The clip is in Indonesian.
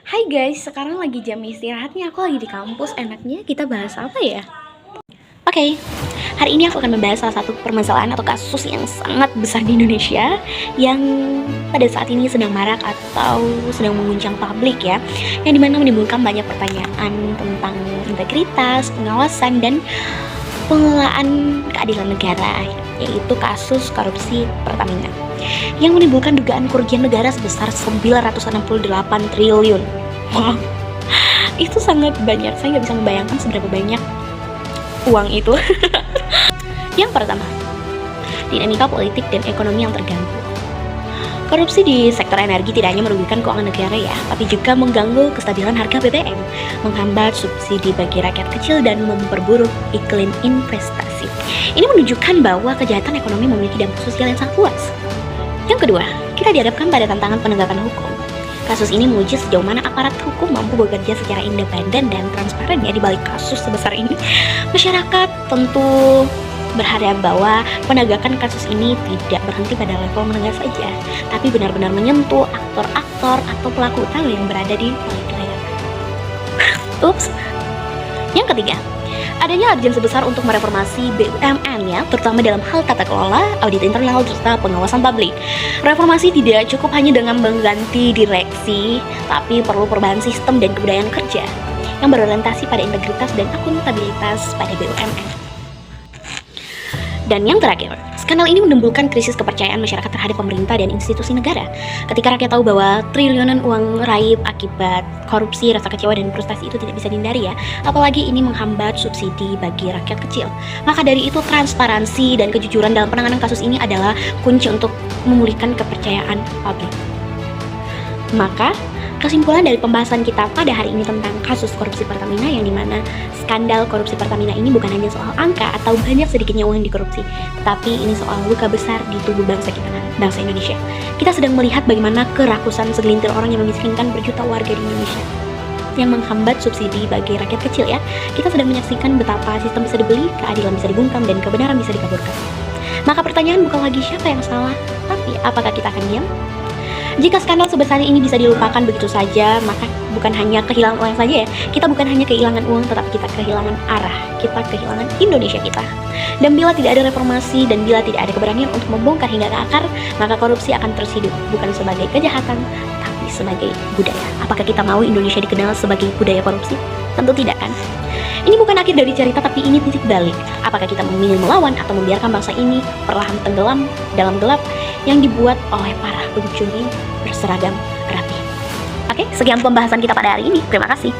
Hai guys, sekarang lagi jam istirahatnya, aku lagi di kampus. Enaknya kita bahas apa ya? Oke, hari ini aku akan membahas salah satu permasalahan atau kasus yang sangat besar di Indonesia yang pada saat ini sedang marak atau sedang mengguncang publik ya, yang dimana menimbulkan banyak pertanyaan tentang integritas, pengawasan, dan pengelolaan keadilan negara, yaitu kasus korupsi Pertamina yang menimbulkan dugaan kerugian negara sebesar 968 triliun. Wah, itu sangat banyak. Saya nggak bisa membayangkan seberapa banyak uang itu. Yang pertama, dinamika politik dan ekonomi yang terganggu. Korupsi di sektor energi tidak hanya merugikan keuangan negara ya, tapi juga mengganggu kestabilan harga BBM, menghambat subsidi bagi rakyat kecil, dan memperburuk iklim investasi. Ini menunjukkan bahwa kejahatan ekonomi memiliki dampak sosial yang sangat luas. Yang kedua, kita dihadapkan pada tantangan penegakan hukum. Kasus ini menguji sejauh mana aparat hukum mampu bekerja secara independen dan transparan ya di balik kasus sebesar ini. Masyarakat tentu berharap bahwa penegakan kasus ini tidak berhenti pada level menengah saja, tapi benar-benar menyentuh aktor-aktor atau pelaku utama yang berada di balik layar. Ups. Yang ketiga, adanya urgensi besar untuk mereformasi BUMN ya, terutama dalam hal tata kelola, audit internal, serta pengawasan publik. Reformasi tidak cukup hanya dengan mengganti direksi, tapi perlu perubahan sistem dan kebudayaan kerja yang berorientasi pada integritas dan akuntabilitas pada BUMN. Dan yang terakhir, skandal ini menimbulkan krisis kepercayaan masyarakat terhadap pemerintah dan institusi negara. Ketika rakyat tahu bahwa triliunan uang raib akibat korupsi, rasa kecewa dan frustasi itu tidak bisa dihindari ya, apalagi ini menghambat subsidi bagi rakyat kecil. Maka dari itu, transparansi dan kejujuran dalam penanganan kasus ini adalah kunci untuk memulihkan kepercayaan publik. Maka, kesimpulan dari pembahasan kita pada hari ini tentang kasus korupsi Pertamina, yang dimana skandal korupsi Pertamina ini bukan hanya soal angka atau banyak sedikitnya uang yang dikorupsi, tetapi ini soal luka besar di tubuh bangsa kita, bangsa Indonesia. Kita sedang melihat bagaimana kerakusan segelintir orang yang memiskinkan berjuta warga di Indonesia, yang menghambat subsidi bagi rakyat kecil ya. Kita sedang menyaksikan betapa sistem bisa dibeli, keadilan bisa dibungkam, dan kebenaran bisa dikaburkan. Maka pertanyaan bukan lagi siapa yang salah, tapi apakah kita akan diam? Jika skandal sebesar ini bisa dilupakan begitu saja, maka bukan hanya kehilangan uang saja ya. Kita bukan hanya kehilangan uang, tetapi kita kehilangan arah. Kita kehilangan Indonesia kita. Dan bila tidak ada reformasi dan bila tidak ada keberanian untuk membongkar hingga ke akar, maka korupsi akan terus hidup bukan sebagai kejahatan, tapi sebagai budaya. Apakah kita mau Indonesia dikenal sebagai budaya korupsi? Tentu tidak kan? Ini bukan akhir dari cerita, tapi ini titik balik. Apakah kita memilih melawan atau membiarkan bangsa ini perlahan tenggelam dalam gelap yang dibuat oleh para pencuri berseragam rapi? Oke, sekian pembahasan kita pada hari ini. Terima kasih.